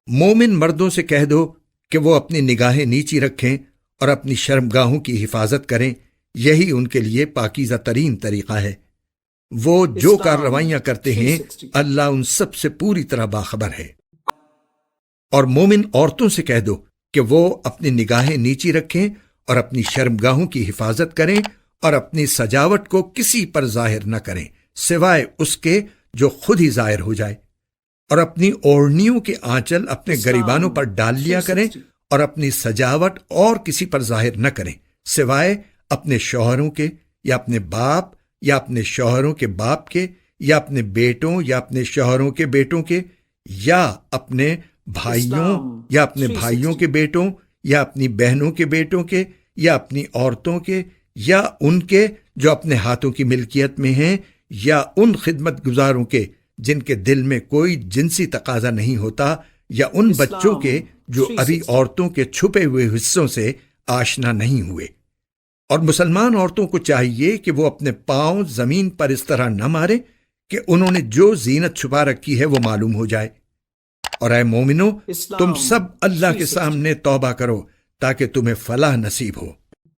مومن مردوں سے کہہ دو کہ وہ اپنی نگاہیں نیچی رکھیں اور اپنی شرمگاہوں کی حفاظت کریں، یہی ان کے لیے پاکیزہ ترین طریقہ ہے۔ وہ جو کارروائیاں کرتے ہیں اللہ ان سب سے پوری طرح باخبر ہے۔ اور مومن عورتوں سے کہہ دو کہ وہ اپنی نگاہیں نیچی رکھیں اور اپنی شرمگاہوں کی حفاظت کریں اور اپنی سجاوٹ کو کسی پر ظاہر نہ کریں سوائے اس کے جو خود ہی ظاہر ہو جائے، اور اپنی اوڑھنیوں کے آنچل اپنے گریبانوں پر ڈال لیا کریں اور اپنی سجاوٹ اور کسی پر ظاہر نہ کریں سوائے اپنے شوہروں کے یا اپنے باپ یا اپنے شوہروں کے باپ کے یا اپنے بیٹوں یا اپنے شوہروں کے بیٹوں کے یا اپنے بھائیوں یا اپنے بھائیوں کے بیٹوں یا اپنی بہنوں کے بیٹوں کے یا اپنی عورتوں کے یا ان کے جو اپنے ہاتھوں کی ملکیت میں ہیں یا ان خدمت گزاروں کے جن کے دل میں کوئی جنسی تقاضا نہیں ہوتا یا ان بچوں کے جو ابھی عورتوں کے چھپے ہوئے حصوں سے آشنا نہیں ہوئے۔ اور مسلمان عورتوں کو چاہیے کہ وہ اپنے پاؤں زمین پر اس طرح نہ ماریں کہ انہوں نے جو زینت چھپا رکھی ہے وہ معلوم ہو جائے۔ اور اے مومنو، تم سب اللہ کے سامنے توبہ کرو تاکہ تمہیں فلاح نصیب ہو۔